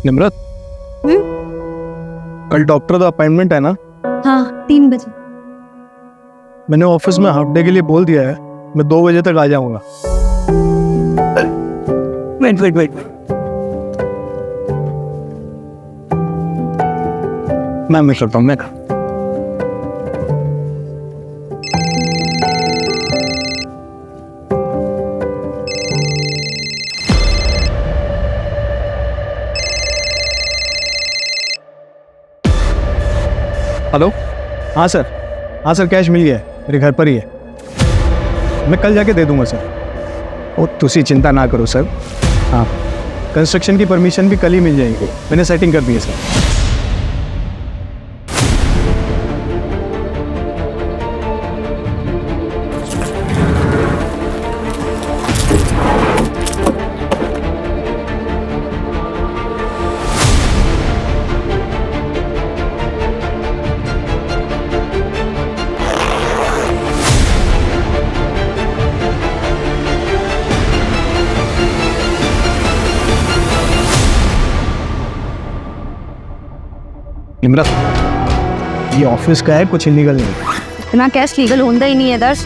निम्रत, कल डॉक्टर का अपॉइंटमेंट है ना? हाँ, 3 बजे। मैंने ऑफिस में हाफ डे के लिए बोल दिया है, मैं 2 बजे तक आ जाऊंगा। वेट। मैं करता हूँ। हेलो, हाँ सर, कैश मिल गया है, मेरे घर पर ही है। मैं कल जाके दे दूंगा सर। ओ तुसी चिंता ना करो सर। हाँ, कंस्ट्रक्शन की परमिशन भी कल ही मिल जाएगी, मैंने सेटिंग कर दी है सर। निम्रत, ये ऑफिस का है, कुछ इलीगल नहीं। इतना कैश लीगल होता ही नहीं है दर्श।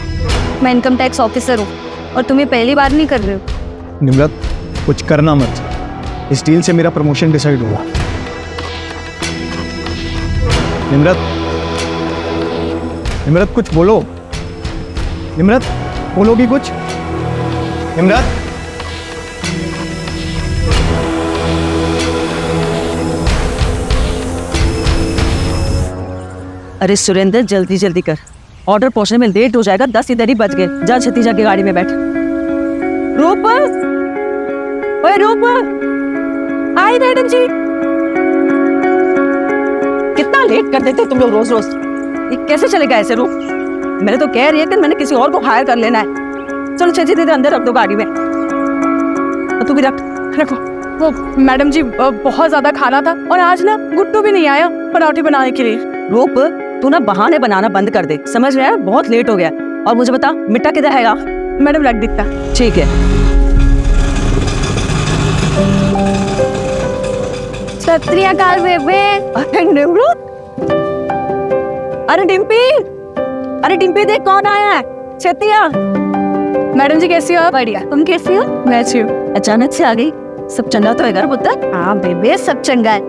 मैं इनकम टैक्स ऑफिसर हूँ और तुम्हें पहली बार नहीं कर रहे हो। निम्रत, कुछ करना मत, इस डील से मेरा प्रमोशन डिसाइड हुआ। निम्रत कुछ बोलो। निम्रत, बोलोगी कुछ? निम्रत, अरे सुरेंद्र, जल्दी कर, ऑर्डर पहुंचने में लेट हो जाएगा। 10 इधर ही बज गए। जा छत्तीजा की गाड़ी में बैठ। रूप, ओए रूप, आई मैडम जी। कितना लेट कर देते तुम लोग रोज। ये कैसे चलेगा ऐसे रूप? मैंने तो कह रही है कि मैंने किसी और को हायर कर लेना है। चलो छत्ती दीदी अंदर रख दो गाड़ी में। तू भी रखो। वो मैडम जी बहुत ज्यादा खाना था और आज ना गुट्टू भी नहीं आया पराठे बनाने के लिए। रूप, तू ना बहाने बनाना बंद कर दे, समझ रहा है? बहुत लेट हो गया। और मुझे बता, मिट्टा किधर है? मैडम रख दिखता। ठीक है। सत श्री अकाल बेबे। अरे निम्रत, अरे डिम्पी देख कौन आया है। छतिया। मैडम जी कैसी हो आप? बढ़िया, तुम कैसी हो? मैं अच्छी हूँ। अचानक से आ गई, सब चंगा तो है घर पुत्र? हाँ बेबे, सब चंगा है।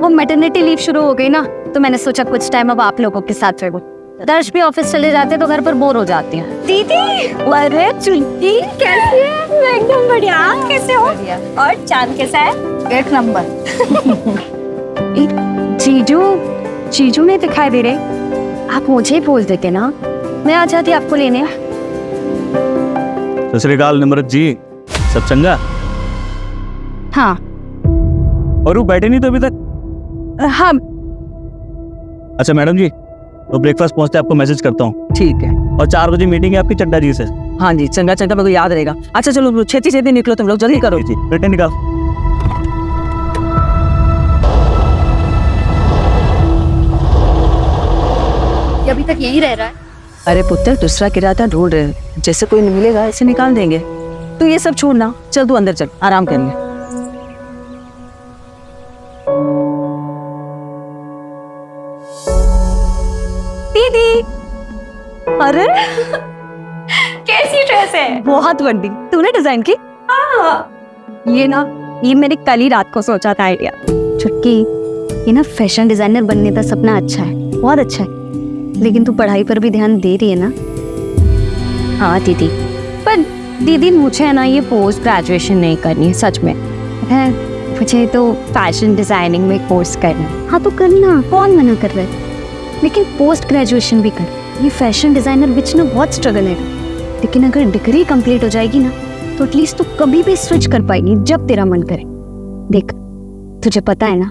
वो मैटरनिटी लीव शुरू हो गई ना, तो मैंने सोचा कुछ टाइम अब आप लोगों के साथ रहो। दर्श भी ऑफिस चले जाते तो घर पर बोर हो जाती हैं। दीदी, अरे चुंटी, कैसी है? मैं एकदम बढ़िया। आप कैसे हो? और चांद कैसा है? 1 नंबर। जीजू नहीं दिखाई दे रहे। आप मुझे ही बोल देते ना, मैं आ जाती आपको लेने। सत श्री अकाल निम्रत जी, सब चंगा? हाँ। और वो बैठे नहीं तो अभी तक? हाँ। अच्छा मैडम जी, तो ब्रेकफास्ट पहुंचते आपको मैसेज करता हूँ। ठीक है। और 4 बजे मीटिंग है आपकी चड्डा जी से। हाँ जी, चंगा मेरे को याद रहेगा। अच्छा चलो छेती निकलो, तुम लोग जल्दी करो। जी बेटे निकाल। ये अभी तक यही रह रहा है। अरे पुत्र, दूसरा किराया ढूंढ रहे हैं, जैसे कोई मिलेगा ऐसे निकाल देंगे। तू ये सब छोड़ना, चल तू अंदर चल, आराम कर ले। दीदी, अरे कैसी ड्रेस है? बहुत बड़ी, तूने डिजाइन की? ये मैंने कल ही रात को सोचा था आइडिया। छुटकी, ये ना फैशन डिजाइनर बनने का सपना अच्छा है, बहुत अच्छा है, लेकिन तू पढ़ाई पर भी ध्यान दे रही है ना? हाँ दीदी, पर दीदी मुझे है ना ये पोस्ट ग्रेजुएशन नहीं करनी है, सच में है। मुझे तो फैशन डिजाइनिंग में कोर्स करना है। हाँ तो करना, कौन मना कर रहा है, लेकिन पोस्ट ग्रेजुएशन भी कर। ये फैशन डिजाइनर बिच ना बहुत स्ट्रगल है, लेकिन अगर डिग्री कंप्लीट हो जाएगी ना तो एटलीस्ट तू कभी भी स्विच कर पाएगी जब तेरा मन करे। देख, तुझे पता है ना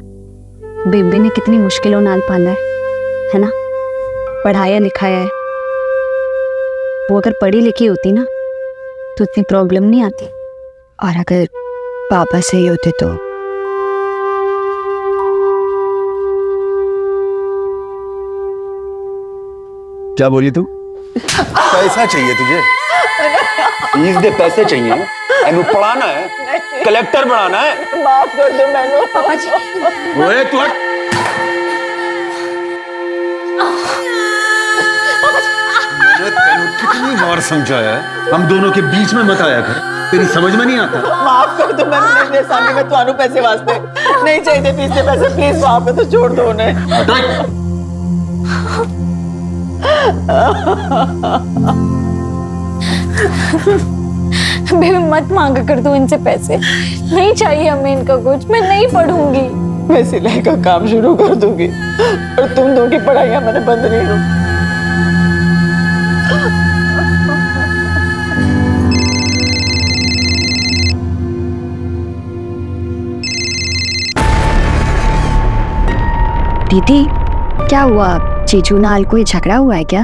बेबे ने कितनी मुश्किलों नाल पाला है ना? पढ़ाया लिखाया है। वो अगर पढ़ी लिखी होती ना तो इतनी प्रॉब्लम नहीं आती। और अगर पापा सही होते तो क्या बोली तू? पैसा चाहिए तुझे? प्लीज दे, पैसे चाहिए। एनू पढ़ाना है, कलेक्टर बनाना है। माफ कर दो मैनू पापा जी ओए तू हट। मैंने तेनू कितनी बार समझाया है, हम दोनों के बीच में मत आया कर, तेरी समझ में नहीं आता। माफ कर दो मैनू, नहीं दे सकती मैं ਤੁਹਾਨੂੰ पैसे वास्ते नहीं चाहिए फीस के पैसे, प्लीज माफ कर दो, छोड़ दो उन्हें। हट। बेबी मत मांगा कर तू इनसे पैसे, नहीं चाहिए हमें इनका कुछ, मैं नहीं पढ़ूंगी। मैं सिलाई का काम शुरू कर दूंगी और तुम दोनों की पढ़ाइयाँ मैंने बंद नहीं करूँ। दीदी क्या हुआ, जीजू नाल कोई झगड़ा हुआ है क्या?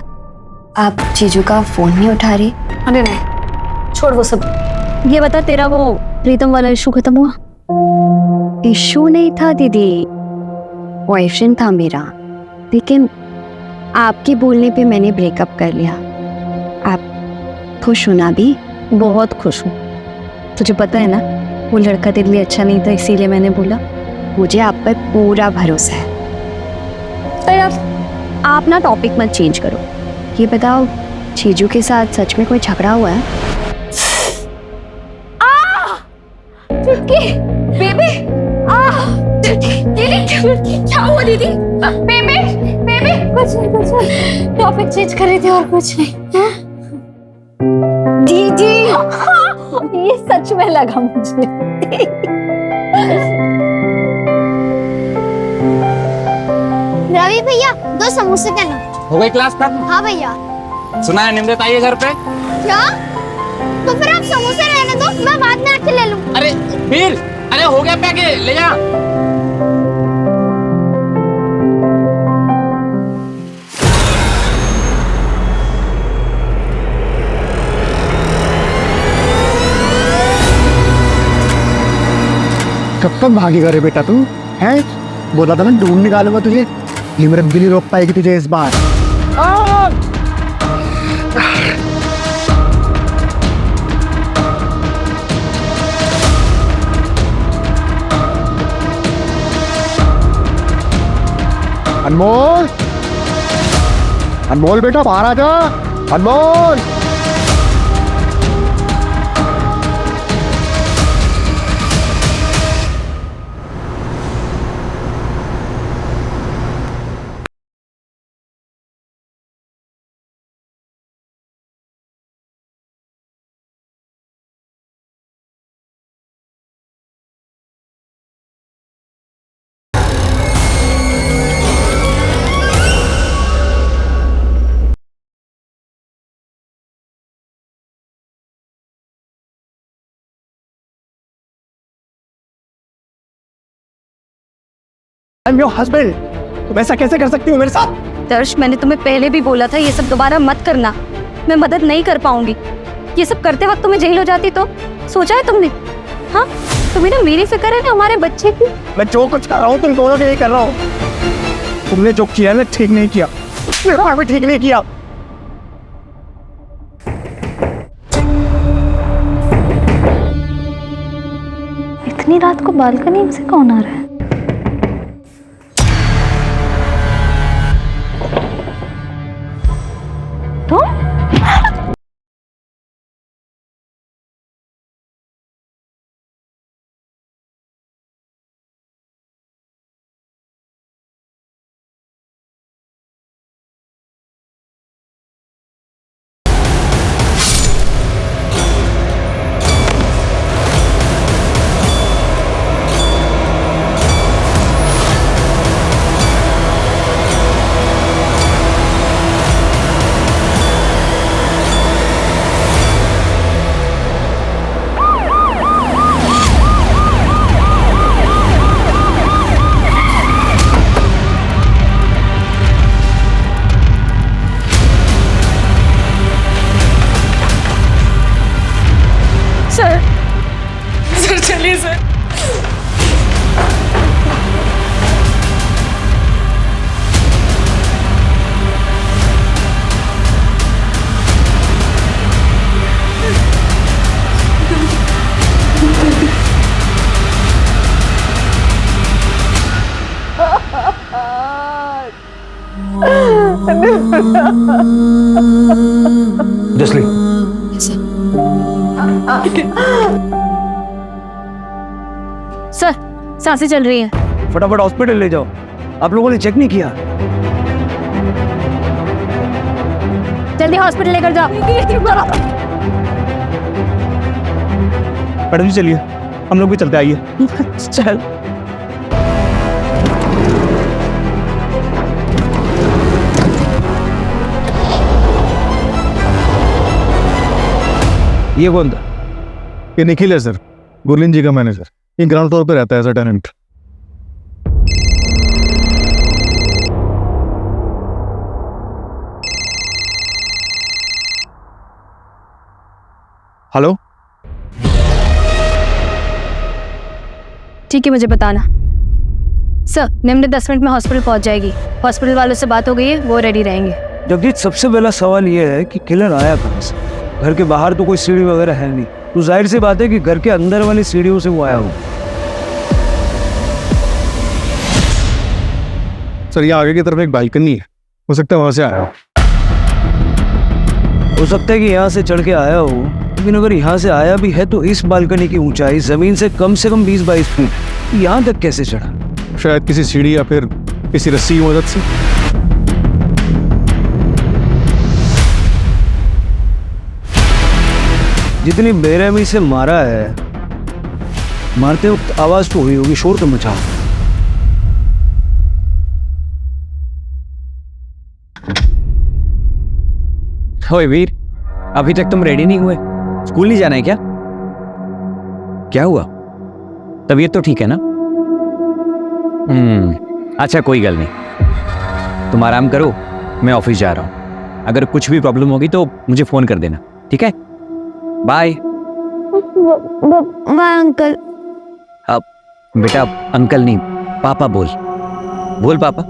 आप जीजू का फोन नहीं उठा रही? अरे नहीं, छोड़ वो सब। ये बता तेरा वो प्रीतम वाला इशू खत्म हुआ? इशू नहीं था दीदी, बॉयफ्रेंड था मेरा, लेकिन आपके बोलने पे मैंने ब्रेकअप कर लिया। आप खुश हो ना? भी बहुत खुश हूँ। तुझे पता है ना वो लड़का तेरे लिए अच्छा नहीं था, इसीलिए मैंने बोला। मुझे आप पर पूरा भरोसा है। पर अब आप ना टॉपिक मत चेंज करो। ये बताओ जीजू के साथ सच में कोई झगड़ा हुआ है? चुटकी बेबी, दीदी क्या हुआ दीदी? बेबी बेबी कुछ नहीं, टॉपिक चेंज कर रही थी और कुछ नहीं। दीदी ये सच में लगा मुझे। रवि भैया 2 समोसे देना। हो गई क्लास खत्म? हाँ भैया। सुना है निमरत आई है घर पे? क्या? तो फिर आप समोसे रहने दो, मैं बाद में आके ले लूँ। अरे वीर, अरे हो गया पैके, ले जा। कब तक भागेगा रे बेटा तू? हैं? बोला था मैं ढूंढ निकालूंगा तुझे, निमरत भी नहीं रोक पाएगी तुझे इस बार। अनमोल, अनमोल बेटा बाहर आ जा। अनमोल, आई एम योर हस्बैंड, तुम ऐसा कैसे कर सकती हो मेरे साथ? दर्श मैंने तुम्हें पहले भी बोला था ये सब दोबारा मत करना, मैं मदद नहीं कर पाऊंगी। ये सब करते वक्त तुम्हें जेल हो जाती तो सोचा है तुमने? हाँ तुम्हें ना मेरी फिक्र है ना हमारे बच्चे की। मैं जो कुछ कर रहा हूँ तुम दोनों के लिए कर रहा हूँ। तुमने जो किया ना ठीक नहीं किया, मेरा भी ठीक नहीं किया। इतनी रात को बालकनी से कौन आ रहा है? तो जसली सर सांसें चल रही हैं। फटाफट हॉस्पिटल ले जाओ। आप लोगों ने चेक नहीं किया? जल्दी हॉस्पिटल लेकर जाओ। मैडम जी चलिए, हम लोग भी चलते, आइए। चल। ये कौन था? ये निखिल है सर, गुरलीन जी का मैनेजर। ये ग्राउंड फ्लोर पे रहता है एज अ टेनेंट। हेलो, ठीक है, मुझे बताना। सर निम्न 10 मिनट में हॉस्पिटल पहुंच जाएगी। हॉस्पिटल वालों से बात हो गई है, वो रेडी रहेंगे। जगजीत, सबसे पहला सवाल यह है कि किलर आया कहाँ से? घर के बाहर तो कोई सीढ़ी वगैरह है नहीं, तो जाहिर सी बात है कि घर के अंदर वाली सीढ़ियों से वो आया हो। सर ये आगे की तरफ एक बालकनी है, हो सकता है वहां से आया हो सकता है कि यहाँ से चढ़ के आया हो, लेकिन अगर यहाँ से आया भी है तो इस बालकनी की ऊंचाई जमीन से कम 20-22 फीट। यहाँ तक कैसे चढ़ा? हो। शायद किसी सीढ़ी या फिर किसी रस्सी की मदद से। जितनी बेरहमी से मारा है, मारते वक्त आवाज तो हुई होगी, शोर तो मचा। ओए वीर, अभी तक तुम रेडी नहीं हुए? स्कूल नहीं जाना है क्या? क्या हुआ? तबीयत तो ठीक है ना? अच्छा कोई गल नहीं, तुम आराम करो, मैं ऑफिस जा रहा हूँ। अगर कुछ भी प्रॉब्लम होगी तो मुझे फोन कर देना, ठीक है? बाय। Bye uncle. अब बेटा अंकल नहीं, पापा बोल। बोल पापा।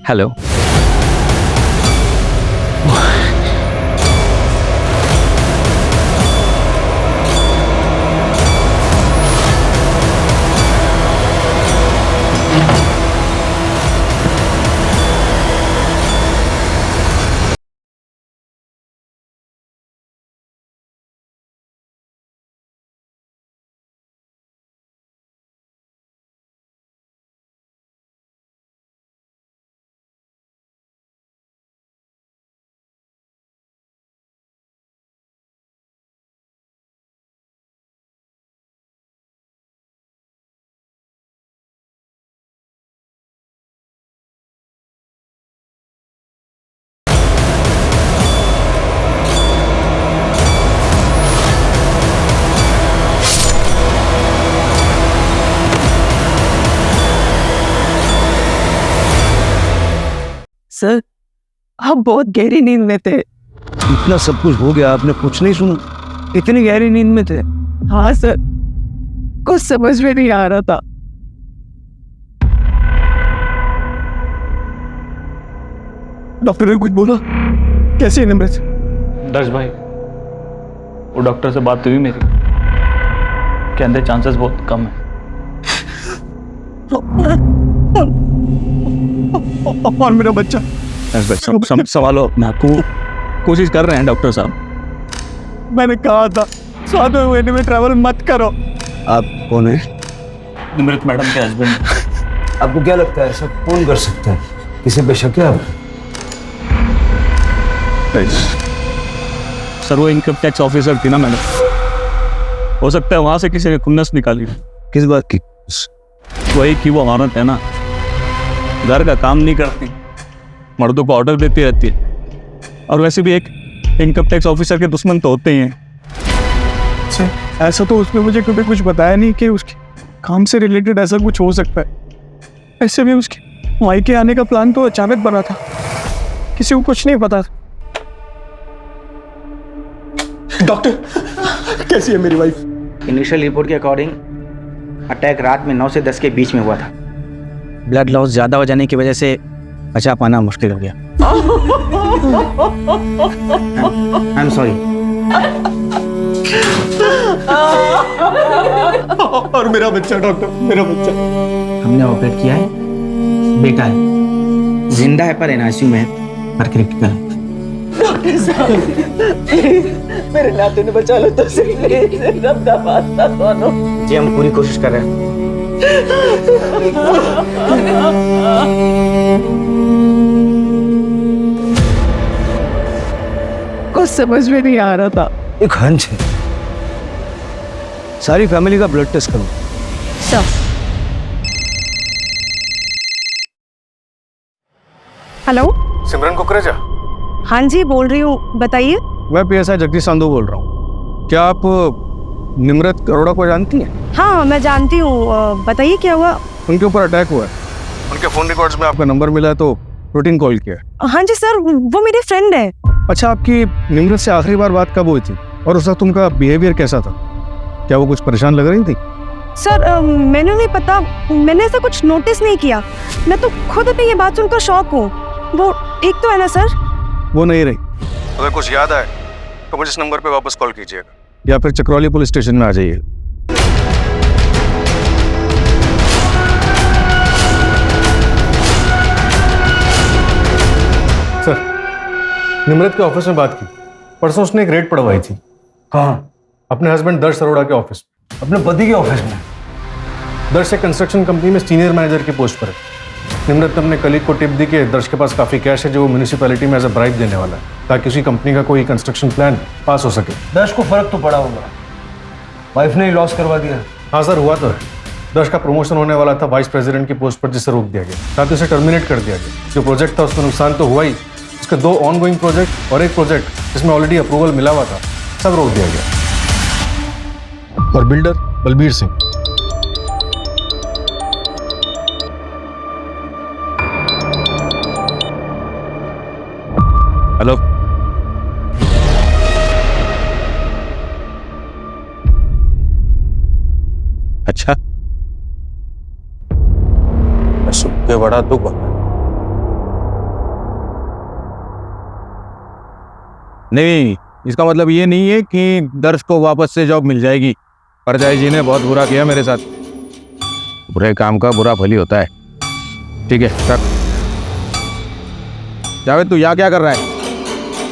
हेलो। सर आप बहुत गहरी नींद में थे। इतना सब कुछ हो गया, आपने कुछ नहीं सुना? इतनी गहरी नींद में थे? हाँ सर, कुछ समझ में नहीं आ रहा था। डॉक्टर ने कुछ बोला? कैसे है निम्रत? दर्श भाई, वो डॉक्टर से बात हुई मेरी, कहते चांसेस बहुत कम है। और मेरा बच्चा? संभालो अपने आप को, कोशिश कर रहे हैं डॉक्टर साहब। मैंने कहा था 7वें महीने में ट्रैवल मत करो। आप कौन है? निमृत मैडम के हस्बैंड। आपको क्या लगता है ऐसा कौन कर सकता है? किसी पे शक है आप? सर वो इनकम टैक्स ऑफिसर थी ना मैडम, हो सकता है वहां से किसी ने खुन्नस निकाली। किस बात की? वही कि वो औरत है ना, घर का काम नहीं करती, मर्दों को ऑर्डर देती रहती है, और वैसे भी एक इनकम टैक्स ऑफिसर के दुश्मन तो होते ही हैं। अच्छा, ऐसा तो उसने मुझे कभी कुछ बताया नहीं कि उसके काम से रिलेटेड ऐसा कुछ हो सकता है। ऐसे भी उसके मायके आने का प्लान तो अचानक बना था, किसी को कुछ नहीं पता। डॉक्टर, कैसी है मेरी वाइफ? इनिशियल रिपोर्ट के अकॉर्डिंग अटैक रात में 9 से 10 के बीच में हुआ था। ब्लड लॉस ज्यादा हो जाने की वजह से बचा पाना मुश्किल हो गया। I am sorry. और मेरा बच्चा डॉक्टर, मेरा बच्चा। हमने ऑपरेट किया है, बेटा है, जिंदा है पर एनआईसीयू में है, पर क्रिटिकल है। मेरे नाते ने बचा लो तो सही, रब दा वास्ता दोनों। जी हम पूरी कोशिश कर रहे हैं। कुछ समझ में नहीं आ रहा था। एक हंच है, सारी फैमिली का ब्लड टेस्ट करो। सर हेलो, सिमरन कुकरेजा, हाँ जी बोल रही हूँ, बताइए। मैं PSI जगदीश संधू बोल रहा हूँ। क्या आप निम्रत अरोड़ा को जानती हैं? हाँ मैं जानती हूँ, बताइए क्या हुआ। उनके ऊपर अटैक हुआ है। उनके फ़ोन रिकॉर्ड्स में आपका नंबर मिला है तो रूटीन कॉल किया है। हाँ जी सर, वो मेरी फ्रेंड है। अच्छा, आपकी निम्रत से आखिरी बार बात कब हुई थी और उस वक्त उनका बिहेवियर कैसा था? क्या वो कुछ परेशान लग रही थी? सर मैंने नहीं पता, मैंने ऐसा कुछ नोटिस नहीं किया। मैं तो खुद अभी ये बात सुनकर शॉक हूँ। वो ठीक तो है ना सर? वो नहीं रही। अगर कुछ याद आए तो मुझे इस नंबर पे वापस कॉल कीजिएगा या फिर चक्रौली पुलिस स्टेशन में आ जाइए। सर, निम्रत के ऑफिस में बात की। परसों उसने एक रेड पड़वाई थी। कहाँ? अपने हस्बैंड दर्श अरोड़ा के ऑफिस में। अपने पति के ऑफिस में? दर्श एक कंस्ट्रक्शन कंपनी में सीनियर मैनेजर की पोस्ट पर है। निम्रत ने अपने कलीग को टिप दी कि दर्श के पास काफ़ी कैश है जो वो म्यूनिसिपैलिटी में एज अ ब्राइब देने वाला है ताकि उसी कंपनी का कोई कंस्ट्रक्शन प्लान पास हो सके। दर्श को फर्क तो पड़ा होगा, वाइफ ने ही लॉस करवा दिया। हाँ सर, हुआ तो है। दर्श का प्रमोशन होने वाला था वाइस प्रेसिडेंट की पोस्ट पर, जिसे रोक दिया गया, साथ ही उसे टर्मिनेट कर दिया गया। जो प्रोजेक्ट था उसमें नुकसान तो हुआ ही, उसके 2 ऑनगोइंग प्रोजेक्ट और एक प्रोजेक्ट जिसमें ऑलरेडी अप्रूवल मिला हुआ था, सब रोक दिया गया। और बिल्डर बलबीर सिंह। हेलो, अच्छा, सुन के बड़ा दुख हुआ। नहीं, इसका मतलब ये नहीं है कि दर्श को वापस से जॉब मिल जाएगी। परजाई जी ने बहुत बुरा किया मेरे साथ। बुरे काम का बुरा फल ही होता है। ठीक है, रख। जावेद, तू यहाँ क्या कर रहा है?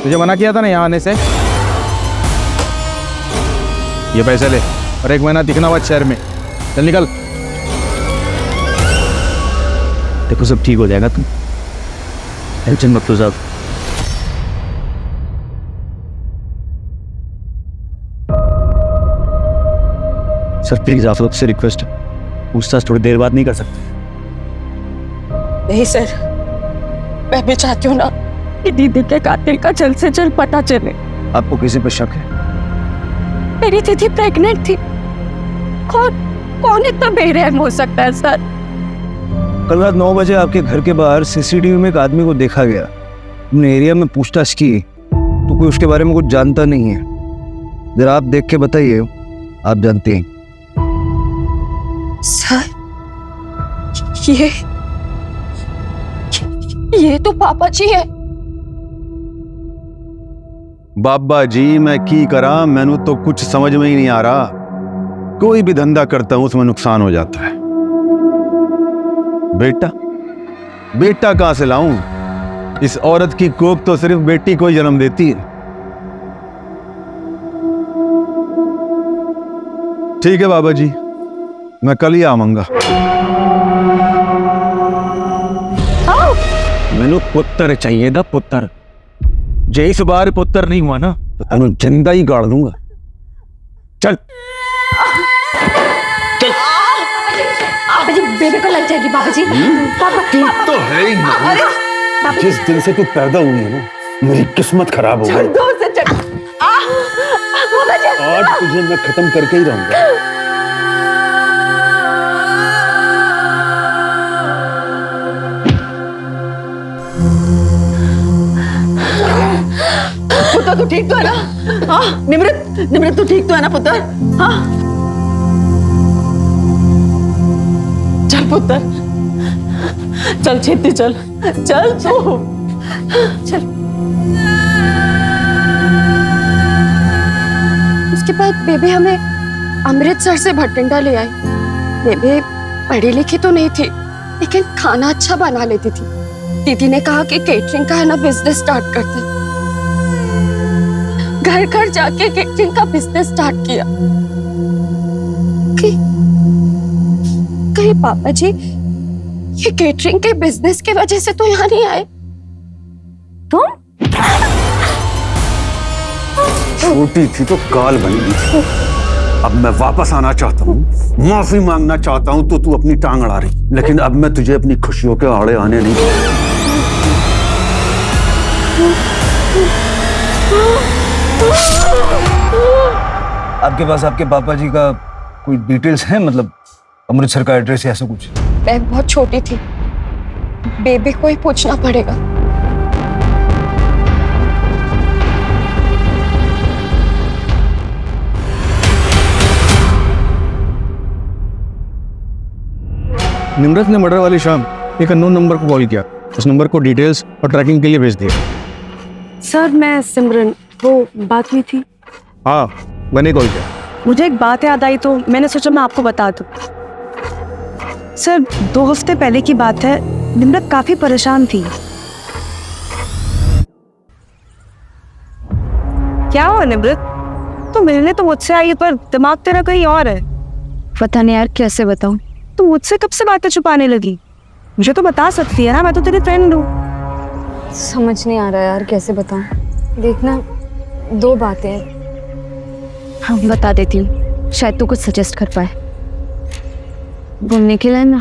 तुझे मना किया था ना यहाँ आने से। ये पैसे ले और 1 महीना दिखना हुआ शहर में। चल निकल। देखो सब ठीक हो जाएगा, तुम टेंशन मत लो साहब। सर प्लीज आप लोग से रिक्वेस्ट है, पूछताछ थोड़ी देर बाद नहीं कर सकते? नहीं सर, मैं भी चाहती हूँ ना कि दीदी के कातिल का जल्द से जल्द पता चले। आपको किसी पर शक है? मेरी दीदी प्रेग्नेंट थी। कौन इतना बेरहम हो सकता है सर? कल रात 9 बजे आपके घर के बाहर CCTV में एक आदमी को देखा गया। हमने एरिया में पूछताछ की तो कोई उसके बारे में कुछ जानता नहीं है। जरा आप देख के बताइए, आप जानते हैं? सर ये तो पापा जी है। बाबा जी मैं की करा, मैनू तो कुछ समझ में ही नहीं आ रहा। कोई भी धंधा करता हूं उसमें नुकसान हो जाता है। बेटा कहां से लाऊं? इस औरत की कोख तो सिर्फ बेटी को ही जन्म देती है। ठीक है बाबा जी, मैं कल ही आऊंगा। मैनू पुत्र चाहिए था, पुत्र। जे इस बार पुत्र नहीं हुआ ना तो तेनू जिंदा ही गाड़ दूंगा। चल बाबा जी बेबी को लग जाएगी। बाबा जी तू तो है ही नहीं। जिस दिन से तू पैदा हुई है ना, मेरी किस्मत खराब हो गई। आज तुझे मैं खत्म करके ही रहूंगा। पुत्र तू ठीक तो है ना? हाँ निमृत तू ठीक तो है ना पुत्र? हाँ चल पुत्र, चल छेती चल तू चल। उसके बाद बेबी हमें अमृतसर से भटिंडा ले आई। बेबी पढ़ी लिखी तो नहीं थी, लेकिन खाना अच्छा बना लेती थी। दीदी ने कहा कि केटरिंग का है ना बिजनेस स्टार्ट करते हैं। घर घर जाके केटरिंग का बिजनेस स्टार्ट किया। कहीं पापा जी ये केटरिंग के बिजनेस की वजह से तो यहाँ नहीं आए? तुम छोटी थी तो काल बन गई थी। अब मैं वापस आना चाहता हूँ, माफी मांगना चाहता हूँ, तो तू अपनी टांग अड़ा रही। लेकिन अब मैं तुझे अपनी खुशियों के आड़े आने नहीं दूंगा। आपके पास आपके पापा जी का कोई डिटेल्स है, मतलब अमृतसर का एड्रेस या ऐसा कुछ? मैं बहुत छोटी थी, बेबी को ही पूछना पड़ेगा। निम्रत ने मर्डर वाली शाम एक अननोन नंबर को कॉल किया। उस नंबर को डिटेल्स और ट्रैकिंग के लिए भेज दिया। सर मैं सिमरन, वो बात हुई थी। हाँ, मैंने कॉल किया। मुझे एक बात याद आई तो मैंने सोचा मैं आपको बता दूं। सर 2 हफ्ते पहले की बात है, निम्रत काफी परेशान थी। क्या हुआ निम्रत? तो मिलने तो मुझसे आई पर दिमाग तेरा कहीं और है। पता नहीं यार कैसे बताऊं। तो मुझसे कब से बातें छुपाने लगी? मुझे तो बता सकती है ना, मैं तो तेरी फ्रेंड हूँ। समझ नहीं आ रहा यार कैसे बताऊं। देखना 2 बातें हैं। हाँ बता देती हूँ, शायद तू कुछ सजेस्ट कर पाए। घूमने के लिए ना,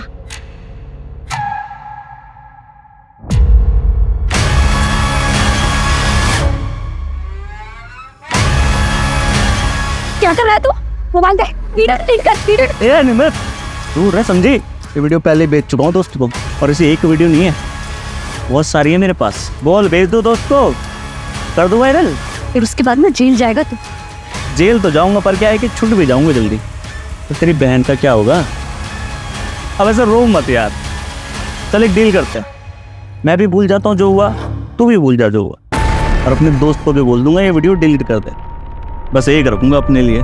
क्या कर रहा है तू? मोबाइल दे, वीडियो निम्रत तू रह समझी, ये वीडियो पहले भेज चुका हूँ दोस्त को, और इसे एक वीडियो नहीं है, बहुत सारी है मेरे पास। बोल, भेज दो दोस्त को, कर दो वायरल। फिर उसके बाद ना जेल जाएगा तू। जेल तो जाऊंगा, पर क्या है कि छूट भी जाऊंगा जल्दी। तो तेरी बहन का क्या होगा? अब ऐसा रो मत यार, चल एक डील करते हैं। मैं भी भूल जाता हूँ जो हुआ, तू भी भूल जा जो हुआ, और अपने दोस्त को भी बोल दूंगा ये वीडियो डिलीट कर दे। बस एक रखूंगा अपने लिए।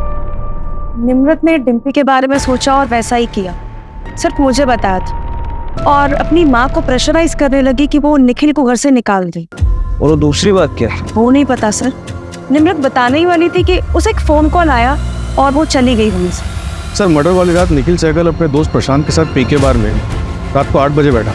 निम्रत ने डिम्पी के बारे में सोचा और वैसा ही किया। सिर्फ मुझे बताया था, और अपनी माँ को प्रेशराइज करने लगी कि वो निखिल को घर से निकाल दे। और वो दूसरी बात क्या? वो नहीं पता सर। निम्रत बताने ही वाली थी कि उसे एक फोन कॉल आया और वो चली गई वहीं से। सर मर्डर वाली रात निखिल सहगल अपने दोस्त प्रशांत के साथ पीके बार में रात को 8 बजे बैठा।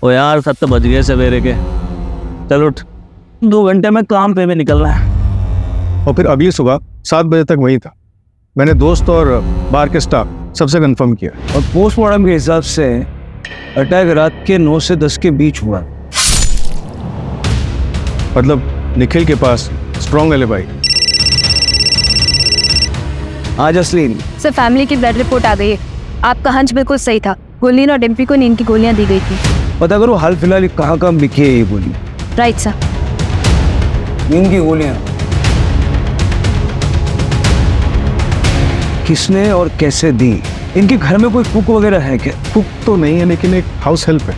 ओ यार 7 बज गए सवेरे के, चल उठ, 2 घंटे में काम पे में निकलना है। और फिर अगली सुबह 7 बजे तक वहीं था। मैंने दोस्त और बार के स्टाफ सबसे कंफर्म किया। और पोस्टमार्टम के हिसाब से अटैक रात के 9 से 10 के बीच हुआ। मतलब निखिल के पास स्ट्रॉन्ग एलिबाई। आज असलीन सर फैमिली की ब्लड रिपोर्ट आ गई है। आपका हंच बिल्कुल सही था। गुरलीन और डिम्पी को नींद की गोलियां दी गई थी। पता करो हाल फिलहाल कहाँ कहाँ बिकी है ये गोली। Right sir. नींद की गोलियां किसने और कैसे दी? इनके घर में कोई कुक वगैरह है क्या? कुक तो नहीं है, लेकिन एक हाउस हेल्प है।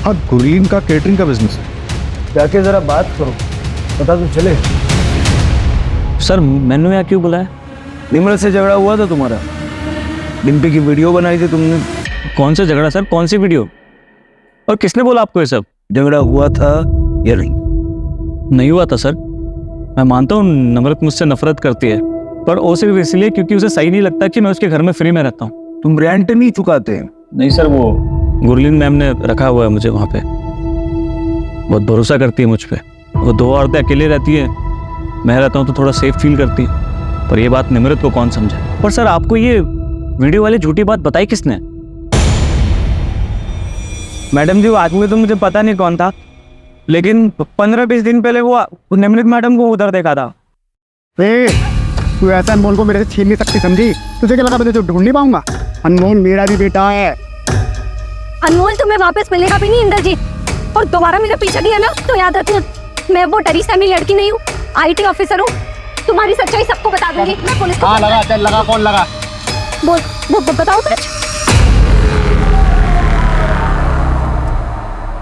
हाँ, गुरलीन का केटरिंग का बिजनेस है। जाके जरा बात करो, पता तो चले। सर मैंने यहाँ क्यों बुलाया? निम्रत से झगड़ा हुआ था तुम्हारा, डिम्पी की वीडियो बनाई थी तुमने। कौन सा झगड़ा सर? कौन सी वीडियो? और किसने बोला आपको ये सब? झगड़ा हुआ था या नहीं? नहीं हुआ था सर। मैं मानता हूँ नम्रत मुझसे नफरत करती है, पर वो सिर्फ इसलिए क्योंकि उसे सही नहीं लगता कि मैं उसके घर में फ्री में रहता हूँ। तुम रेंट नहीं चुकाते? नहीं सर, वो गुरलीन मैम ने रखा हुआ है मुझे वहाँ पे। बहुत भरोसा करती है मुझ पे। वो 2 औरतें अकेले रहती है, मैं रहता हूँ तो थोड़ा सेफ फील करती है। पर ये बात निम्रत को कौन समझे? पर सर आपको ये वीडियो वाली झूठी बात बताई किसने? मैडम जी वो आदमी तो मुझे पता नहीं कौन था, लेकिन 15-20 दिन पहले वो निम्रत मैडम को उधर देखा था। तू ऐसा अनमोल को मेरे से छीन नहीं सकती, समझी? तुझे क्या लगा मैं तुझे ढूंढ नहीं पाऊंगा? अनमोल मेरा भी बेटा है। अनमोल तुम्हें वापस मिलेगा भी नहीं इंद्रजीत, और दोबारा मेरा पीछा किया ना तो याद रखना, मैं वो डरी सहमी लड़की नहीं हूँ, IT ऑफिसर हूँ। तुम्हारी सच्चाई सबको बता दूंगी मैं पुलिस को। हाँ लगा, चल लगा, कौन लगा? बोल बताओ सच।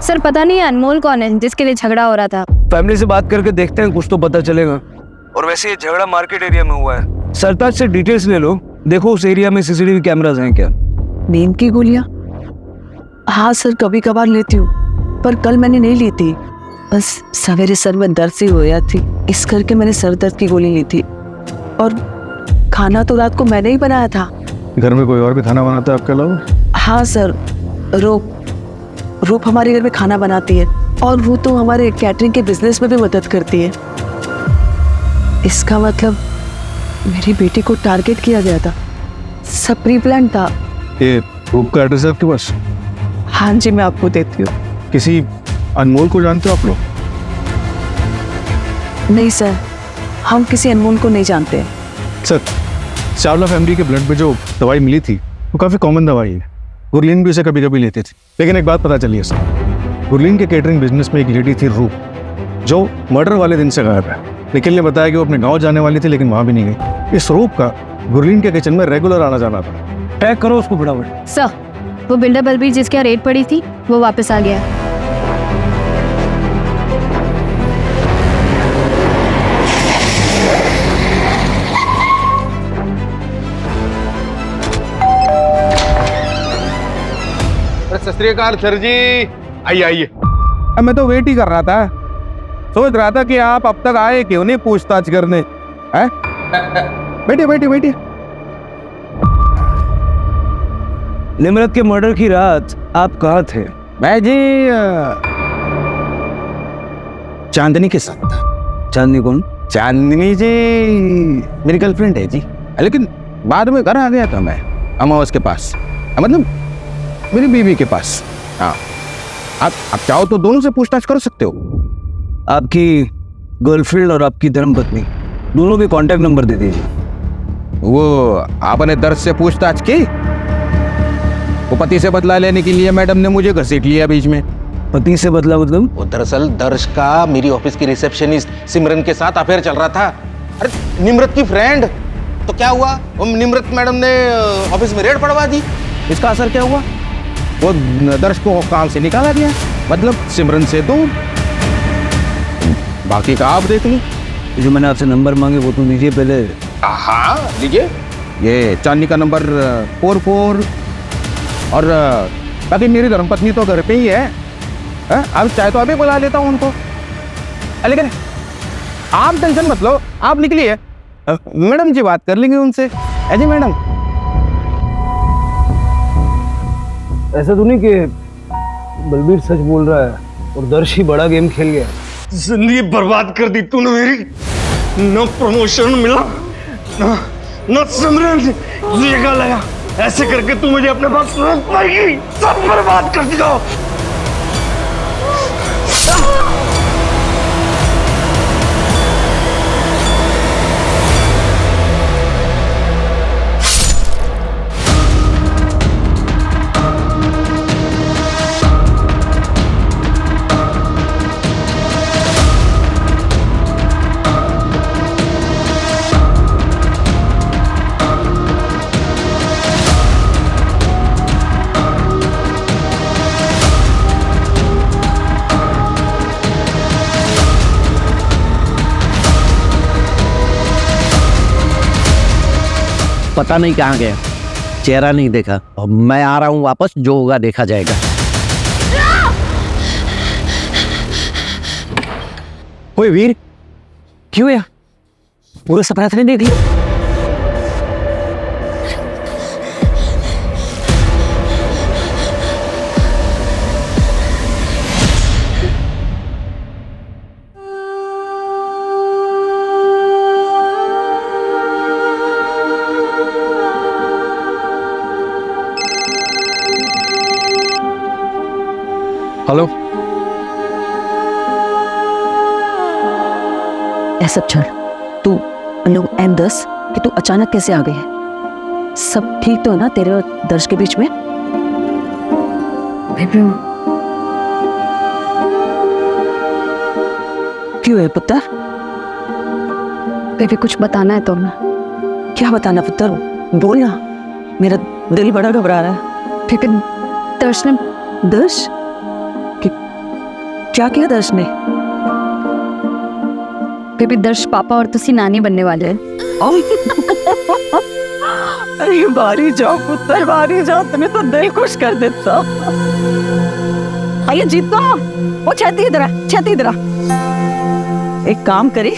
सर पता नहीं अनमोल कौन है जिसके लिए झगड़ा हो रहा था। फैमिली से बात करके देखते हैं, कुछ तो पता चलेगा। और वैसे ये झगड़ा मार्केट एरिया में हुआ है। सरताज से डिटेल्स ले लो, देखो उस एरिया में सीसीटीवी कैमरास हैं क्या। नींद की गोलियां? हाँ सर, कभी कभार लेती हूँ, पर कल मैंने नहीं ली थी। बस सवेरे सर में दर्द सी हो रहा थी, इस करके मैंने सर दर्द की गोली ली थी। और खाना तो रात को मैंने ही बनाया था। घर में कोई और भी खाना बनाता है आपके अलावा? हाँ सर, रूप हमारे घर में खाना बनाती है, और वो तो हमारे कैटरिंग के बिजनेस में भी मदद करती है। इसका मतलब मेरी बेटी को टारगेट किया गया था, सब प्री प्लान था। ये रूप का एड्रेस है आपके पास? हाँ जी, मैं आपको देती हूँ। किसी अनमोल को जानते हो आप लोग? नहीं सर, हम किसी अनमोल को नहीं जानते। सर, चावला फैमिली के ब्लड में जो दवाई मिली थी वो काफ़ी कॉमन दवाई है। गुरलीन भी उसे कभी कभी लेते थे। लेकिन एक बात पता चली है सर, गुरलीन के केटरिंग बिजनेस में एक लेडी थी रूप, जो मर्डर वाले दिन से गायब है। निखिल ने बताया कि वो अपने गांव जाने वाली थी, लेकिन वहां भी नहीं गई। इस रूप का गुरलीन के किचन में रेगुलर आना जाना था। टैग करो उसको फटाफट। सर, वो बिल्डर बलबीर जिसके यहाँ रेड पड़ी थी वो वापस आ गया। सत श्री अकाल सर जी, आइए आइए। अब मैं तो वेट ही कर रहा था, सोच रहा था कि आप अब तक आए क्यों नहीं पूछताछ करने। हैं? बैठिए बैठिए बैठिए। निमरत के मर्डर की रात आप कहाँ थे? मैं जी चांदनी के साथ था। चांदनी कौन? चांदनी जी मेरी गर्लफ्रेंड है जी, लेकिन बाद में घर आ गया था मैं अमावस के पास, मतलब मेरी बीवी के पास। हाँ, आप चाहो तो दोनों से पूछताछ कर सकते हो। आपकी गर्लफ्रेंड और आपकी धर्मपत्नी दोनों के कांटेक्ट नंबर दे दीजिए। वो आपने दर्द से पूछताछ की? वो पति से बदला लेने के लिए मैडम ने मुझे घसीट लिया बीच में। पति से बदला मतलब? वो दरअसल दर्श का मेरी ऑफिस की रिसेप्शनिस्ट सिमरन के साथ अफेयर चल रहा था। अरे निमरत की फ्रेंड, तो क्या हुआ, वो निमरत मैडम ने ऑफिस में रेड पड़वा दी। इसका असर क्या हुआ, वो दर्श को काम से निकाला गया, मतलब सिमरन से दूर। बाकी का आप देख ली। जो मैंने आपसे नंबर मांगे वो तो लीजिए पहले। हाँ लीजिए, ये चांदनी का नंबर 44। और बाकी मेरी धर्मपत्नी तो घर पे ही है। आप चाहे तो अभी बुला लेता हूँ उनको। लेकिन आप टेंशन मत लो, आप निकलिए, मैडम जी बात कर लेंगे उनसे। अजय मैडम, ऐसा तो नहीं कि बलबीर सच बोल रहा है और दर्श ही बड़ा गेम खेल गया? जिंदगी बर्बाद कर दी तूने मेरी। न प्रमोशन मिला, न सिमरन जगह लगा। ऐसे करके तू मुझे अपने पास रोक पाएगी? सब बर्बाद कर दिया। पता नहीं कहाँ गया, चेहरा नहीं देखा। अब मैं आ रहा हूँ वापस, जो होगा देखा जाएगा। ओए वीर, क्यों यार पूरा सपना नहीं देख लिया? हेलो, ऐसा छोड़, तू लोग M10 कि तू अचानक कैसे आ गई है? सब ठीक तो है ना तेरे और दर्श के बीच में? क्यों है पुत्र? बेबी कुछ बताना है तुम्हें। क्या बताना पुत्र? बोल ना, मेरा दिल बड़ा घबरा रहा है। फिर दर्श ने दर्श क्या किया दर्श ने? बेबी दर्श पापा और तुसी नानी बनने वाले हैं। अरे बारी जाओ पुत्र, बारी जाओ, तुम्हें तो दिल खुश कर देता। आइए जीतो, वो छेती इधर आ, छेती इधर आ। एक काम करी,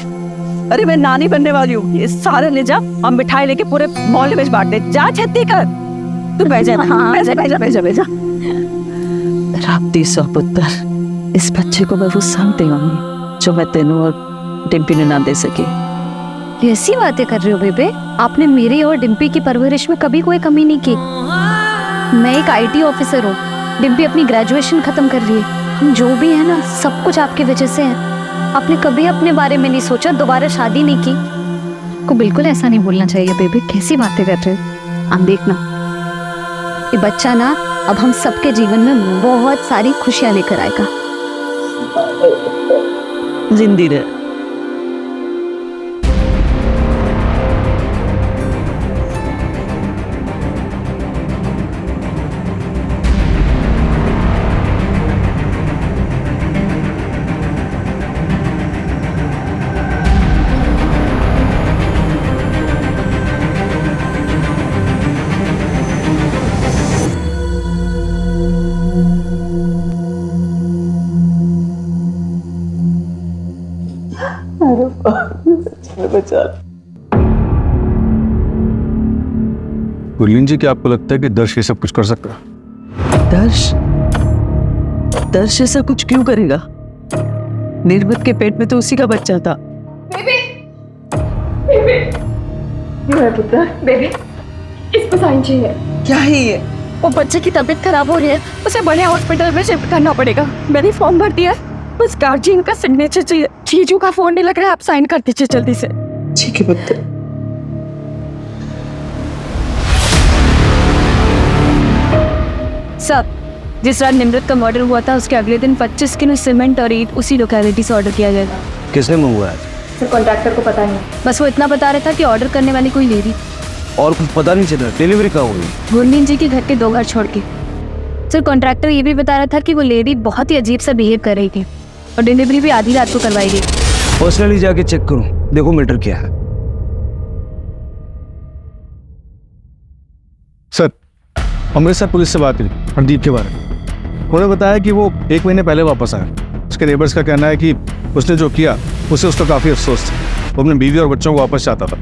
अरे मैं नानी बनने वाली हूँ, ये सारे ले जा और मिठाई लेके पूरे मोहल्ले में बांट दे। जा छेती कर, तू बैठ जा। हाँ बैठ जा। राप्ती सौ पुत्र, इस बच्चे को मैं वो शांति होंगी जो मैं तेनू और डिम्पी ने ना दे सकी। ऐसी बातें कर रहे हो बेबे? आपने मेरी और डिम्पी की परवरिश में कभी कोई कमी नहीं की। मैं एक IT ऑफिसर हूँ, डिम्पी अपनी ग्रेजुएशन खत्म कर रही है। हम जो भी है ना, सब कुछ आपकी वजह से है। आपने कभी अपने बारे में नहीं सोचा, दोबारा शादी नहीं की। को बिल्कुल ऐसा नहीं बोलना चाहिए बेबी, कैसी बातें कर रहे हो? आप देखना, ये बच्चा ना अब हम सबके जीवन में बहुत सारी खुशियां लेकर आएगा। जिंदी रहे। गुरलीन जी, क्या आपको लगता है कि दर्श ये सब कुछ कर सकता है? दर्श ऐसा कुछ क्यों करेगा? निर्मत के पेट में तो उसी का बच्चा था। बेबी इसको साइन चाहिए। क्या है ये? वो बच्चे की तबीयत खराब हो रही है, उसे बड़े हॉस्पिटल में शिफ्ट करना पड़ेगा। मैंने फॉर्म भर दिया, बस गार्जियन का सिग्नेचर चाहिए। जीजू का फोन नहीं लग रहा है, आप साइन कर दीजिए जल्दी से। ठीक है पुत्र। सब जिस रात निमृत का मर्डर हुआ था, उसके अगले दिन 25 किलो सीमेंट और ईंट उसी लोकेलिटी से ऑर्डर किया गया। किसने मंगवाया? सर कॉन्ट्रैक्टर को पता नहीं। बस वो इतना बता रहा था कि ऑर्डर करने वाली कोई लेडी। और कुछ पता नहीं चला? डिलीवरी कहाँ हुई? गुरलीन जी के घर के 2 घर छोड़ के। सर कॉन्ट्रैक्टर ये भी बता रहा था कि वो लेडी बहुत ही अजीब सा बिहेव कर रही थी और डिलीवरी भी आधी रात को करवाई गई। पर्सनली जाके चेक करो, देखो मैटर क्या है। सर, अमृतसर पुलिस से बात हुई हरदीप के बारे में। उन्होंने बताया कि वो 1 महीने पहले वापस आया। उसके नेबर्स का कहना है कि उसने जो किया उससे उसका काफ़ी अफसोस था। वो अपने बीवी और बच्चों को वापस चाहता था।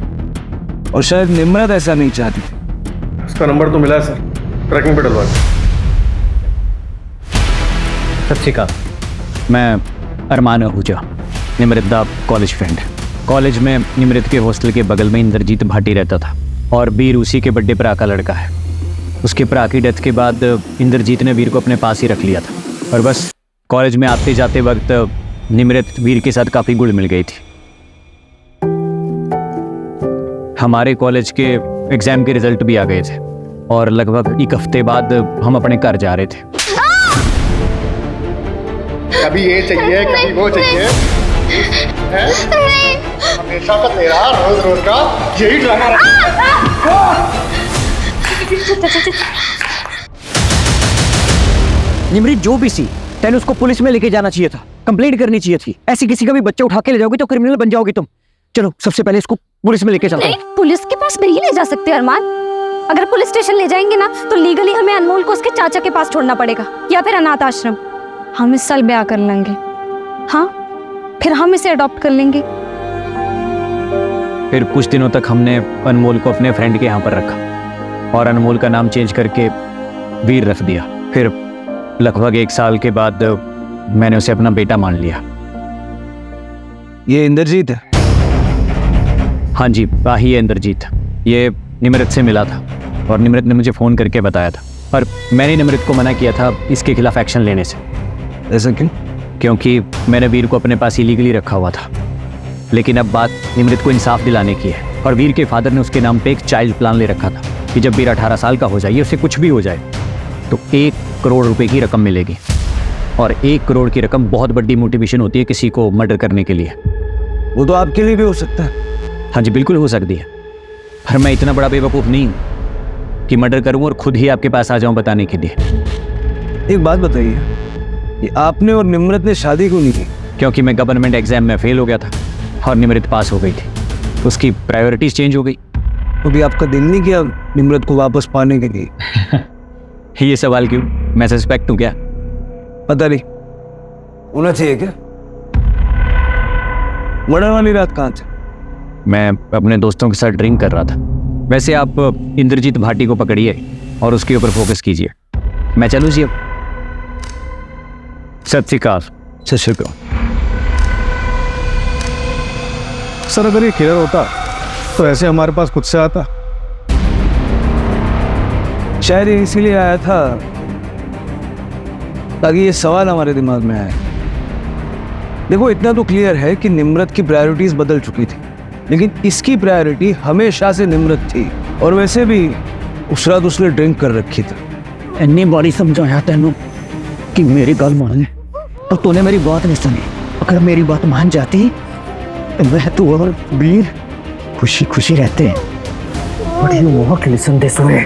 और शायद निम्रत ऐसा नहीं चाहती थी। उसका नंबर तो मिला है सर, ट्रैकिंग पे डलवा दो। सत श्री अकाल, मैं अरमान आहूजा, निमृत दा कॉलेज फ्रेंड। कॉलेज में निमृत के हॉस्टल के बगल में इंद्रजीत भाटी रहता था और वीर उसी के बड़े भरा का लड़का है। उसके भरा की डेथ के बाद इंद्रजीत ने वीर को अपने पास ही रख लिया था और बस कॉलेज में आते जाते वक्त निमृत वीर के साथ काफ़ी गुल मिल गई थी। हमारे कॉलेज के एग्ज़ाम के रिजल्ट भी आ गए थे और लगभग 1 हफ्ते बाद हम अपने घर जा रहे थे। कभी ये चाहिए, कभी वो चाहिए। हमेशा का तेरा रोज रोज का यही ड्रामा। निमृत जो भी सी, तेने उसको पुलिस में लेके जाना चाहिए था, कंप्लेंट करनी चाहिए थी। ऐसी किसी का भी बच्चा उठा के ले जाओगी तो क्रिमिनल बन जाओगी तुम। चलो सबसे पहले इसको पुलिस में लेके चलते हैं। पुलिस के पास नहीं ले जा सकते अरमान। अगर पुलिस स्टेशन ले जाएंगे ना तो लीगली हमें अनमोल को उसके चाचा के पास छोड़ना पड़ेगा या फिर अनाथ आश्रम। हम इस साल ब्याह कर लेंगे, हाँ, फिर हम इसे अडॉप्ट कर लेंगे। फिर कुछ दिनों तक हमने अनमोल को अपने फ्रेंड के यहाँ पर रखा और अनमोल का नाम चेंज करके वीर रख दिया। फिर लगभग 1 साल के बाद मैंने उसे अपना बेटा मान लिया। ये इंद्रजीत है? हाँ जी, ही है इंद्रजीत। ये निमृत से मिला था और निमृत ने मुझे फ़ोन करके बताया था, पर मैंने निमृत को मना किया था इसके खिलाफ एक्शन लेने से। ऐसा क्यों? क्योंकि मैंने वीर को अपने पास इलीगली रखा हुआ था। लेकिन अब बात निमृत को इंसाफ दिलाने की है और वीर के फादर ने उसके नाम पे एक चाइल्ड प्लान ले रखा था कि जब वीर 18 साल का हो जाए, उसे कुछ भी हो जाए तो 1 करोड़ रुपए की रकम मिलेगी। और 1 करोड़ की रकम बहुत बड़ी मोटिवेशन होती है किसी को मर्डर करने के लिए। वो तो आपके लिए भी हो सकता है। हाँ जी, बिल्कुल हो सकती है, पर मैं इतना बड़ा बेवकूफ़ नहीं हूँ कि मर्डर करूँ और खुद ही आपके पास आ जाऊँ बताने के लिए। एक बात बताइए, ये आपने और निम्रत ने शादी क्यों नहीं की? क्योंकि मैं गवर्नमेंट एग्जाम में फेल हो गया था और निमृत पास हो गई थी। उसकी प्रायोरिटीज चेंज हो गई। तो भी आपका दिल नहीं किया निम्रत को वापस पाने के लिए? ये सवाल क्यों? मैं सस्पेक्ट हूँ क्या? पता नहीं, होना चाहिए क्या? मर्डर वाली रात कहाँ थे? मैं अपने दोस्तों के साथ ड्रिंक कर रहा था। वैसे आप इंद्रजीत भाटी को पकड़िए और उसके ऊपर फोकस कीजिए। मैं चलूँ जी अब? सत श्री अकाल। सत श्री अकाल। सर अगर ये किलर होता तो ऐसे हमारे पास खुद से आता। शायद ये इसीलिए आया था ताकि ये सवाल हमारे दिमाग में आए। देखो इतना तो क्लियर है कि निम्रत की प्रायोरिटीज बदल चुकी थी, लेकिन इसकी प्रायोरिटी हमेशा से निम्रत थी। और वैसे भी उस रात उसने ड्रिंक कर रखी थी। इन्नी बारी समझाया तेनों कि मेरी गल मान, तो तूने मेरी बात नहीं सुनी। अगर मेरी बात मान जाती तो मैं तू और वीर खुशी खुशी रहते हैं। But you want listen this way.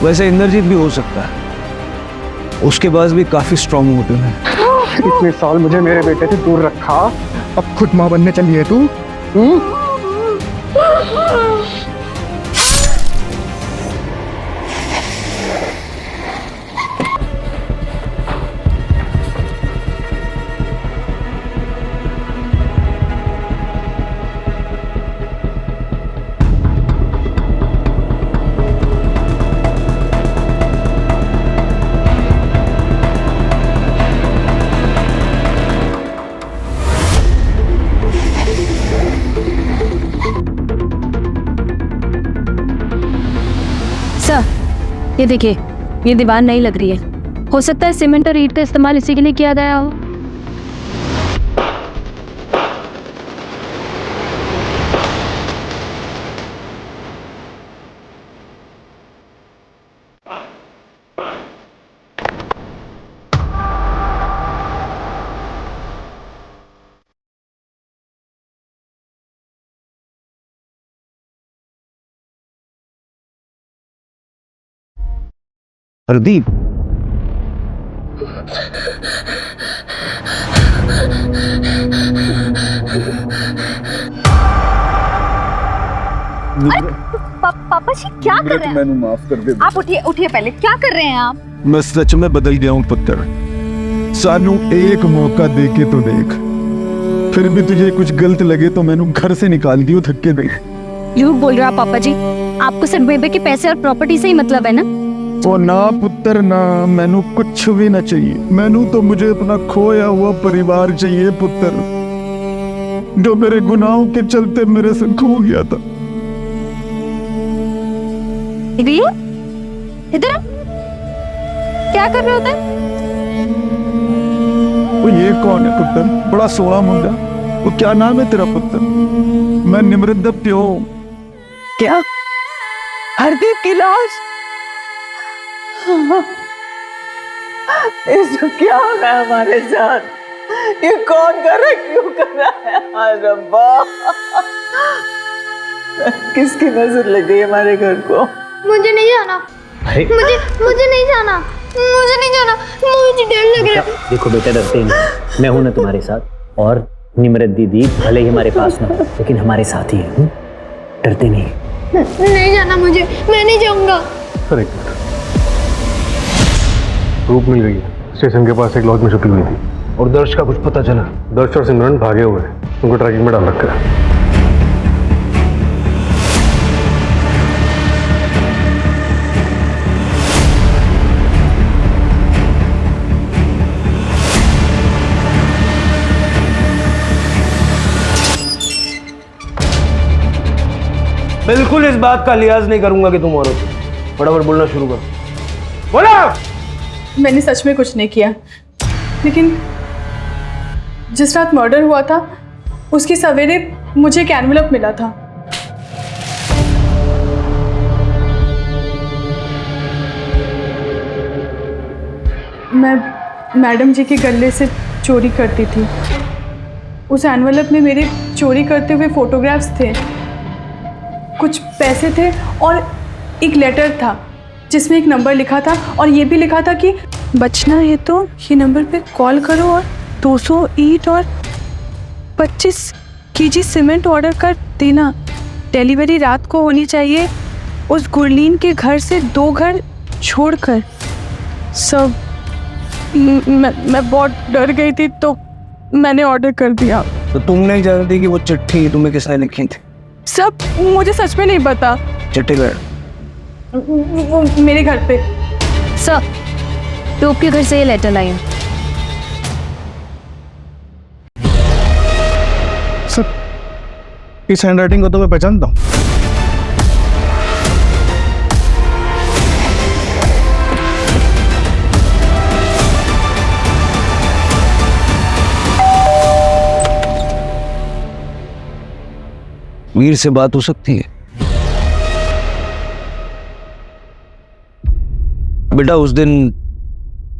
वैसे इंद्रजीत भी हो सकता है, उसके पास भी काफी स्ट्रॉन्ग मोटिव है। इतने साल मुझे मेरे बेटे से दूर रखा, अब खुद मां बनने चली है तू? ये देखिए, ये दीवार नहीं लग रही है। हो सकता है सीमेंट और ईंट का इस्तेमाल इसी के लिए किया गया हो। हरदीप, पापा जी क्या कर रहे हैं? मैंने माफ कर दे। आप उठिए उठिए, पहले क्या कर रहे हैं आप? मैं सच में बदल गया हूँ पुत्र। सानू एक मौका दे के तो देख, फिर भी तुझे कुछ गलत लगे तो मैंने घर से निकाल दियो धक्के दे। झूठ बोल रहा पापा जी, आपको सिर्फ बेबे के पैसे और प्रॉपर्टी से ही मतलब है ना? ओ ना पुत्र ना, मैनू कुछ भी ना चाहिए। मैनू तो मुझे अपना खोया हुआ परिवार चाहिए पुत्र, जो मेरे गुनाहों के चलते मेरे से खो गया था। इधर क्या कर रहे होते? वो ये कौन है पुत्र? बड़ा सोना मुंडा। वो क्या नाम है तेरा पुत्र? मैं निमृत दा प्यो। क्या? हरदीप की लाश? इसको क्या हो रहा है हमारे साथ? ये कौन कर रहा है, क्यों कर रहा है? हाय रब्बा, किसकी नजर लग गई हमारे घर को? मुझे नहीं जाना। मुझे नहीं जाना। मुझे नहीं जाना। मुझे डर लग रहा है। देखो बेटा, डरते नहीं, मैं हूं ना तुम्हारे साथ। और निमृत दीदी भले ही हमारे पास ना, लेकिन हमारे साथ ही है। डरते नहीं। नहीं जाना मुझे, मैं नहीं जाऊंगा। सर एक मिनट, रूप मिल गई है। स्टेशन के पास एक लॉज में छुपी हुई थी और दर्श का कुछ पता चला। दर्श और सिमरन भागे हुए हैं, उनको ट्रैकिंग में डाल रखा है। बिल्कुल इस बात का लिहाज नहीं करूंगा कि तुम औरत हो। फटाफट बोलना शुरू करो। बोला। मैंने सच में कुछ नहीं किया, लेकिन जिस रात मर्डर हुआ था उसकी सवेरे मुझे एक एनवेलप मिला था। मैं मैडम जी के गले से चोरी करती थी। उस एनवेलप में मेरे चोरी करते हुए फोटोग्राफ्स थे, कुछ पैसे थे और एक लेटर था जिसमें एक नंबर लिखा था और ये भी लिखा था कि बचना है तो ये नंबर पे कॉल करो और 200 ईंट और 25 केजी सीमेंट ऑर्डर कर देना। डिलीवरी रात को होनी चाहिए उस गुरलीन के घर से 2 घर छोड़कर। सब मैं बहुत डर गई थी तो मैंने ऑर्डर कर दिया। तो तुम नहीं जानती कि वो चिट्ठी तुम्हें किसने लिखी थी? सब मुझे सच में नहीं पता। चिट्ठी गए वो मेरे घर पे। सर, टोप के घर से ये लेटर लाई है। सर, इस हैंडराइटिंग को तो मैं पहचानता हूँ। वीर से बात हो सकती है? बेटा, उस दिन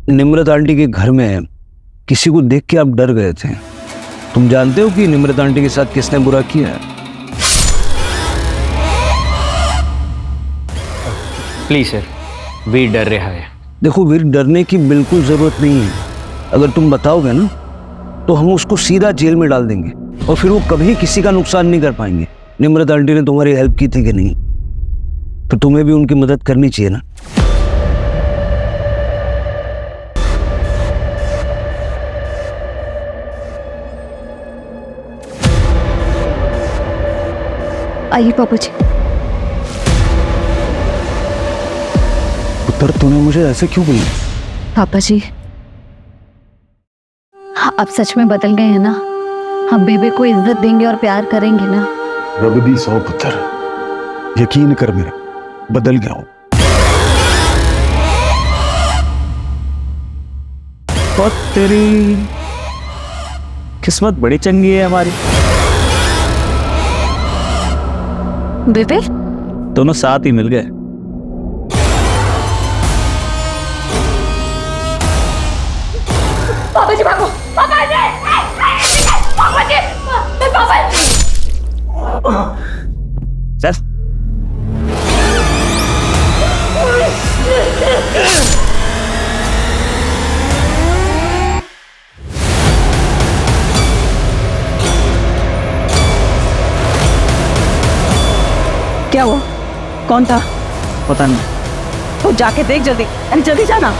निम्रत आंटी के घर में किसी को देख के आप डर गए थे। तुम जानते हो कि निम्रत आंटी के साथ किसने बुरा किया है? प्लीज सर, वीर डर रहा है। देखो वीर, डरने की बिल्कुल जरूरत नहीं है। अगर तुम बताओगे ना तो हम उसको सीधा जेल में डाल देंगे और फिर वो कभी किसी का नुकसान नहीं कर पाएंगे। निम्रत आंटी ने तुम्हारी हेल्प की थी कि नहीं? तो तुम्हें भी उनकी मदद करनी चाहिए ना। आइए पापा जी। पुत्र, तूने मुझे ऐसे क्यों बोला? पापा जी, आप सच में बदल गए हैं ना? हम बेबे को इज्जत देंगे और प्यार करेंगे ना? रब दी सौ पुत्र, यकीन कर मेरा, बदल गया हूं। और तेरी किस्मत बड़ी चंगी है हमारी। बेबे, दोनों साथ ही मिल गए। पापा जी भागो, पापा जी, पापा जी, पापा जी। चल। क्या हुआ? कौन था? पता नहीं। तो जाके देख जल्दी, अरे जल्दी जाना।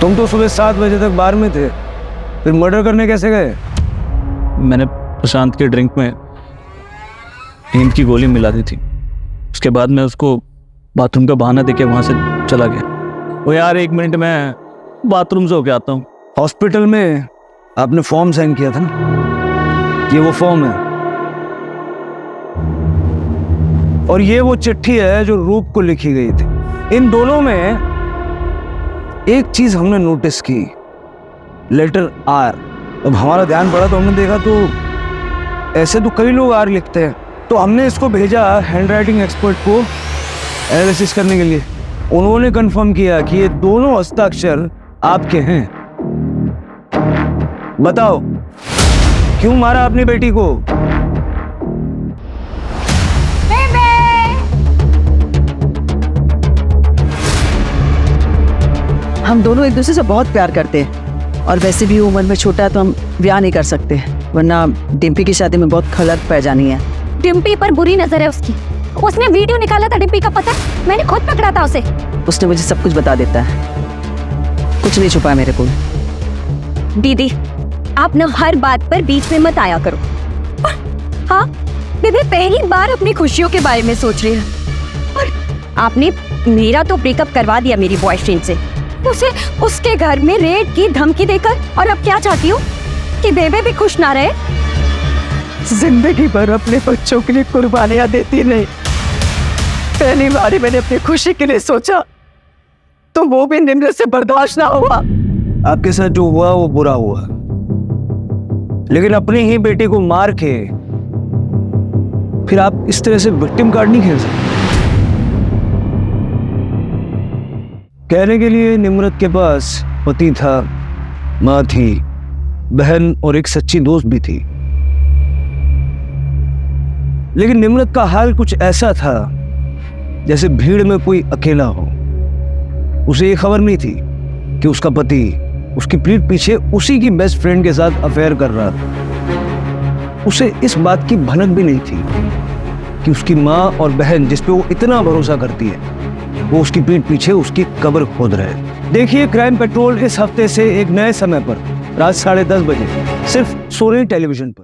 तुम तो सुबह 7 बजे तक बार में थे, फिर मर्डर करने कैसे गए? मैंने प्रशांत के ड्रिंक में नींद की गोली मिला दी थी। उसके बाद मैं उसको बाथरूम का बहाना देके वहां से चला गया। वो यार 1 मिनट में बाथरूम से होके आता हूँ। हॉस्पिटल में आपने फॉर्म साइन किया था ना? ये वो फॉर्म है और ये वो चिट्ठी है जो रूप को लिखी गई थी। इन दोनों में एक चीज हमने नोटिस की, लेटर आर। अब हमारा ध्यान पड़ा तो हमने देखा तो ऐसे तो कई लोग आर लिखते हैं, तो हमने इसको भेजा हैंडराइटिंग एक्सपर्ट को एनालिसिस करने के लिए। उन्होंने कंफर्म किया कि ये दोनों हस्ताक्षर आपके हैं। बताओ, क्यों मारा अपनी बेटी को? हम दोनों एक दूसरे से बहुत प्यार करते हैं और वैसे भी उम्र में छोटा है तो हम ब्याह नहीं कर सकते, वरना डिम्पी की शादी में बहुत खलत पड़ जानी है। डिम्पी पर बुरी नजर है उसकी। उसने वीडियो निकाला था डिम्पी का, पता है? मैंने खुद पकड़ा था उसे। उसने मुझे सब कुछ बता देता है, कुछ नहीं छुपा मेरे को। दीदी, आप न हर बात पर बीच में मत आया करो। हाँ, बेबे पहली बार अपनी खुशियों के बारे में सोच रही है और आपने मेरा तो ब्रेकअप करवा दिया मेरी बॉयफ्रेंड से, उसे उसके घर में रेड की धमकी देकर। और अब क्या चाहती हूँ कि बेबे भी खुश ना रहे? जिंदगी भर अपने बच्चों के लिए कुर्बानियां देती नहीं, पहली बार मैंने अपनी खुशी के लिए सोचा तो वो भी निम्रत से बर्दाश्त ना हुआ। आपके साथ जो हुआ वो बुरा हुआ, लेकिन अपनी ही बेटी को मार के फिर आप इस तरह से विक्टिम कार्ड नहीं खेल सकते। कहने के लिए निम्रत के पास पति था, माँ थी, बहन और एक सच्ची दोस्त भी थी। लेकिन निम्रत का हाल कुछ ऐसा था जैसे भीड़ में कोई अकेला हो। उसे ये खबर नहीं थी कि उसका पति उसकी पीठ पीछे उसी की बेस्ट फ्रेंड के साथ अफेयर कर रहा था। उसे इस बात की भनक भी नहीं थी कि उसकी माँ और बहन जिस पे वो इतना भरोसा करती है वो उसकी पीठ पीछे उसकी कब्र खोद रहे। देखिए क्राइम पेट्रोल इस हफ्ते से एक नए समय पर रात 10:30 बजे सिर्फ सोनी टेलीविजन पर।